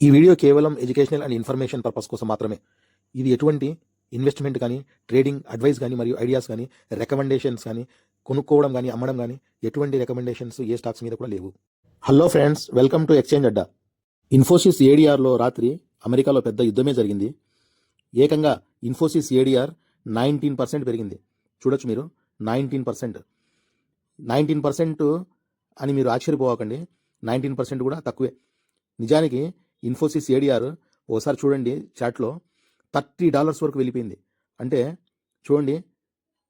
ఈ వీడియో కేవలం educational and information purpose కోసం మాత్రమే. ఇది ఎటువంటి ఇన్వెస్ట్మెంట్ కానీ, ట్రేడింగ్ అడ్వైస్ కానీ, మరియు ఐడియాస్ కానీ, రికమెండేషన్స్ కానీ, కొనుక్కోవడం కానీ, అమ్మడం కానీ, ఎటువంటి రికమెండేషన్స్ ఏ స్టాక్స్ మీద కూడా లేవు. Hello friends, welcome to exchange Adda. Infosys ఏడిఆర్లో రాత్రి అమెరికాలో పెద్ద యుద్ధమే జరిగింది. ఏకంగా ఇన్ఫోసిస్ ఏడిఆర్ 19% పెరిగింది. చూడొచ్చు మీరు, 19% అని మీరు ఆశ్చర్యపోవకండి. 19% కూడా తక్కువే. నిజానికి ఇన్ఫోసిస్ ఏడిఆర్ ఓసారి చూడండి చాట్లో $30 వరకు వెళ్ళిపోయింది. అంటే చూడండి,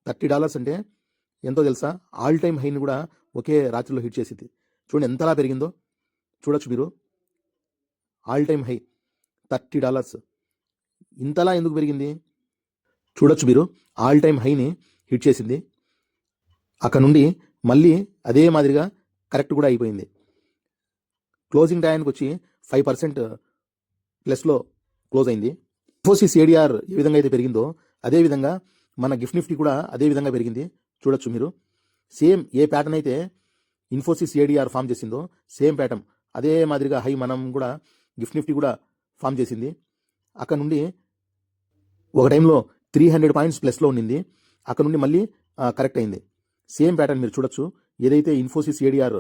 $30 అంటే ఎంతో తెలుసా? ఆల్ టైమ్ హైని కూడా ఒకే రాత్రిలో హిట్ చేసింది. చూడండి ఎంతలా పెరిగిందో. చూడొచ్చు మీరు, ఆల్ టైమ్ హై $30. ఇంతలా ఎందుకు పెరిగింది? చూడొచ్చు మీరు, ఆల్ టైమ్ హైని హిట్ చేసింది. అక్కడ నుండి మళ్ళీ అదే మాదిరిగా కరెక్ట్ కూడా అయిపోయింది. క్లోజింగ్ టైంకి వచ్చి 5% ప్లస్లో క్లోజ్ అయింది. ఇన్ఫోసిస్ ఏడిఆర్ ఏ విధంగా అయితే పెరిగిందో అదేవిధంగా మన గిఫ్ట్ నిఫ్టీ కూడా అదే విధంగా పెరిగింది. చూడొచ్చు మీరు, సేమ్ ఏ ప్యాటర్న్ అయితే ఇన్ఫోసిస్ ఏడిఆర్ ఫామ్ చేసిందో సేమ్ ప్యాటర్న్ అదే మాదిరిగా హై మనం కూడా గిఫ్ట్ నిఫ్టీ కూడా ఫామ్ చేసింది. అక్కడ నుండి ఒక టైంలో 300 పాయింట్స్ ప్లస్లో ఉండింది. అక్కడ నుండి మళ్ళీ కరెక్ట్ అయింది. సేమ్ ప్యాటర్న్ మీరు చూడొచ్చు. ఏదైతే ఇన్ఫోసిస్ ఏడిఆర్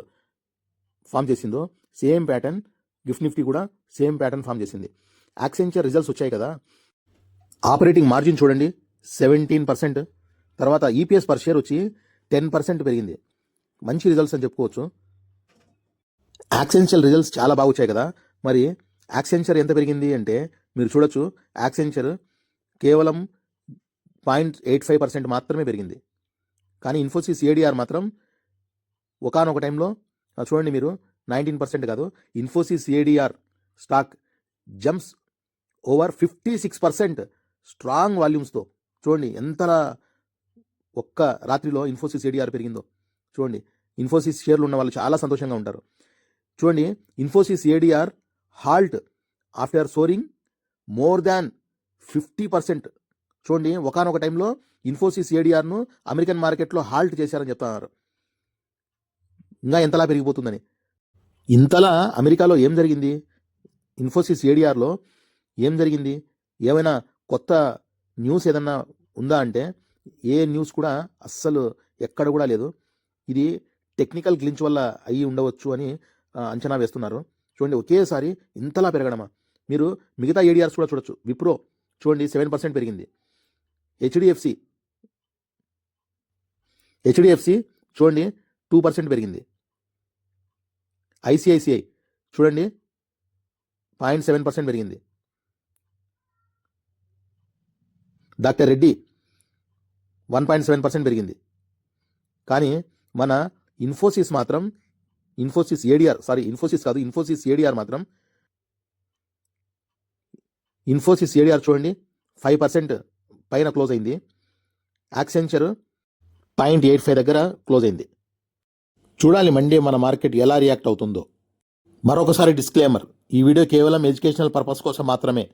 ఫామ్ చేసిందో సేమ్ ప్యాటర్న్ గిఫ్ట్ నిఫ్టీ కూడా సేమ్ ప్యాటర్న్ ఫామ్ చేసింది. యాక్సెంచర్ రిజల్ట్స్ వచ్చాయి కదా, ఆపరేటింగ్ మార్జిన్ చూడండి 17%. తర్వాత ఈపీఎస్ పర్ షేర్ వచ్చి 10% పెరిగింది. మంచి రిజల్ట్స్ అని చెప్పుకోవచ్చు. యాక్సెంచర్ రిజల్ట్స్ చాలా బాగా వచ్చాయి కదా. మరి యాక్సెంచర్ ఎంత పెరిగింది అంటే మీరు చూడొచ్చు, యాక్సెంచర్ కేవలం 0.85% మాత్రమే పెరిగింది. కానీ ఇన్ఫోసిస్ ఏడిఆర్ మాత్రం ఒకానొక టైంలో చూడండి మీరు, 19% కాదు, Infosys ADR stock jumps over 56% strong వాల్యూమ్స్తో. చూడండి ఎంతలా ఒక్క రాత్రిలో ఇన్ఫోసిస్ ఏడిఆర్ పెరిగిందో. చూడండి, ఇన్ఫోసిస్ షేర్లు ఉన్న వాళ్ళు చాలా సంతోషంగా ఉంటారు. చూడండి, Infosys ADR halt after soaring more than 50%. చూడండి, ఒకానొక టైంలో ఇన్ఫోసిస్ ఏడిఆర్ను అమెరికన్ మార్కెట్లో హాల్ట్ చేశారని చెప్తున్నారు. ఇంకా ఎంతలా పెరిగిపోతుందని. ఇంతలా అమెరికాలో ఏం జరిగింది? ఇన్ఫోసిస్ ఏడిఆర్లో ఏం జరిగింది? ఏమైనా కొత్త న్యూస్ ఏదన్నా ఉందా అంటే ఏ న్యూస్ కూడా అస్సలు ఎక్కడ కూడా లేదు. ఇది టెక్నికల్ గ్లించ్ వల్ల అయ్యి ఉండవచ్చు అని అంచనా వేస్తున్నారు. చూడండి, ఒకేసారి ఇంతలా పెరగడమా? మీరు మిగతా ఏడిఆర్స్ కూడా చూడొచ్చు. విప్రో చూడండి 7% పెరిగింది. హెచ్డిఎఫ్సి చూడండి 2% పెరిగింది. ఐసిఐసిఐ చూడండి 0.7% పెరిగింది. డాక్టర్ రెడ్డి 1.7% పెరిగింది. కానీ మన ఇన్ఫోసిస్ మాత్రం, ఇన్ఫోసిస్ ఏడిఆర్ మాత్రం, ఇన్ఫోసిస్ ఏడిఆర్ చూడండి 5% పైన క్లోజ్ అయింది. యాక్సెంచర్ 0.85 దగ్గర క్లోజ్ అయింది. చూడాలి మండే మన మార్కెట్ ఎలా రియాక్ట్ అవుతుందో. మరొకసారి డిస్క్లైమర్, ఈ వీడియో కేవలం ఎడ్యుకేషనల్ పర్పస్ కోసం మాత్రమే.